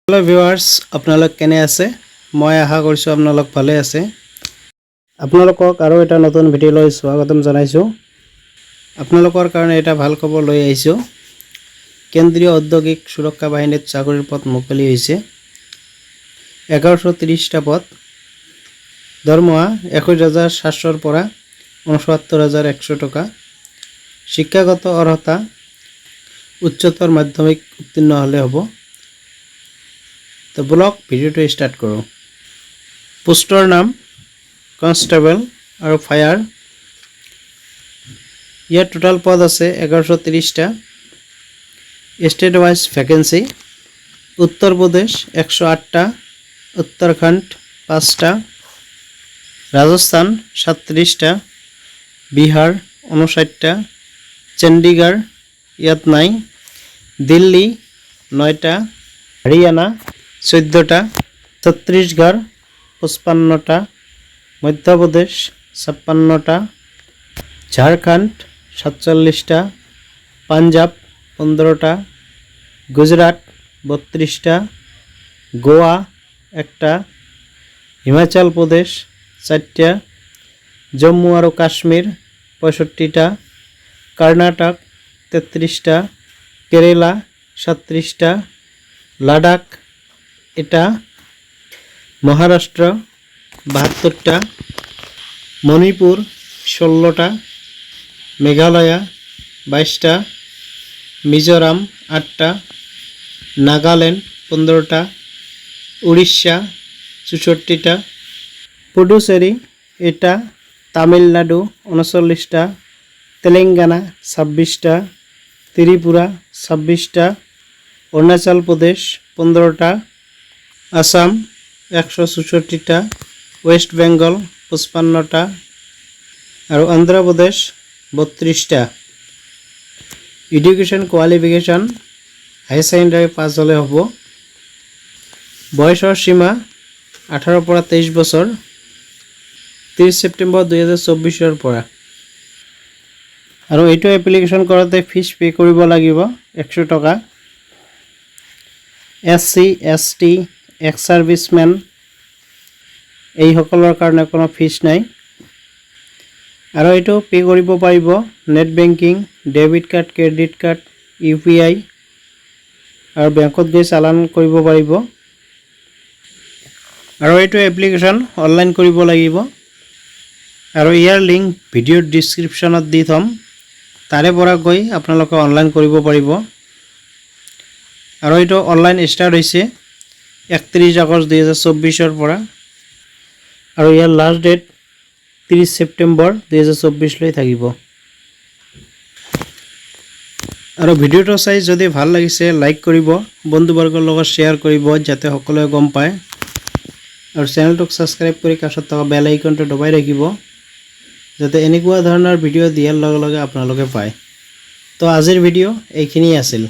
hello viewers আপোনালোক কেনে আছে মই আশা কৰিছো আপোনালোক ভালে আছে আপোনালোকক আৰু এটা নতুন ভিডিও লৈ স্বাগতম জনাইছো আপোনালোকৰ কাৰণে এটা ভাল খবৰ লৈ আহিছো কেন্দ্ৰীয় ঔদ্যোগিক সুৰক্ষা বাহিনীত চাকৰিৰ পদ মুকলি হৈছে 1130 টা পদ দৰমহা 21700 ৰ পৰা 69100 টকা শিক্ষাগত অৰ্হতা উচ্চতৰ মাধ্যমিক উত্তীৰ্ণ হলে হ'ব तो ब्लॉग भिडिओ तो स्टार्ट करो पोस्टर नाम कन्स्टेबल और फायर ये टोटल पद আছে 1130 टा state wise vacancy Uttar Pradesh 108 टा उत्तराखंड 5 टा राजस्थान 37 टा बिहार 59 टा चंडीगढ़ यात নাই दिल्ली 9 टा हरियाणा 14 टा छत्तीसगढ़ 55 टा मध्य प्रदेश 56 टा झारखंड 47 टा पंजाब 15 टा गुजरात 32 टा गोवा 1 टा हिमाचल प्रदेश 4 टा जम्मू और काश्मीर 65 टा कर्नाटक 33 टा केरला 37 टा लद्दाख এটা মহারাষ্ট্র 72 টা মণিপুর 16 টা মেঘালয় 22 টা মিজোরাম 8 টা নাগাল্যান্ড 15 টা উড়িষ্যা 64 টা পুডুচেরি এটা তামিলনাডু 39 টা তেলেঙ্গানা 26 টা ত্রিপুরা 26 টা अरुणाचल प्रदेश 15 टा आसाम 164 टा वेस्ट बेंगल 55 टा और आंध्र प्रदेश 32 टा एडुकेशन क्वालिफिकेशन हाई सेकेंडरी पास हले हबो बयसर सीमा 18 পৰা 23 বছৰ 30 सेप्टेम्बर 2024 ৰ পৰা আৰু এইটো এপ্লিকেশন কৰতে ফিস পে কৰিব লাগিব 100 টকা SC ST एक्स सार्विसमैन এই সকলৰ কাৰণে কোনো ফিস নাই আৰু এটো পে কৰিব পাৰিব net banking debit card credit card UPI আৰু বেংকত গৈ চালান কৰিব পাৰিব আৰু এটো এপ্লিকেশন অনলাইন কৰিব লাগিব আৰু ইয়াৰ লিংক ভিডিঅ ডেসক্ৰিপচনত দি থম তাৰে পৰা গৈ আপোনালোকে অনলাইন কৰিব পাৰিব আৰু এটো অনলাইন স্টাৰ্ট হৈছে 31 আগষ্ট 2024 ৰ পৰা আৰু ইয়াৰ লাষ্ট ডেট 30 সেপ্টেম্বৰ 2024 লৈ থাকিব আৰু ভিডিওটো চাই যদি ভাল লাগিছে লাইক কৰিব বন্ধুবৰ্গৰ লগত শেয়াৰ কৰিব যাতে সকলোৱে গম পায় আৰু চেনেলটোক সাবস্ক্ৰাইব কৰি কাষত থকা বেল আইকনটো দবাই ৰাখিব যাতে এনেকুৱা ধৰণৰ ভিডিও দিয়াৰ লগে লগে আপোনালোকে পায় তো আজিৰ ভিডিও এইখিনি আছিল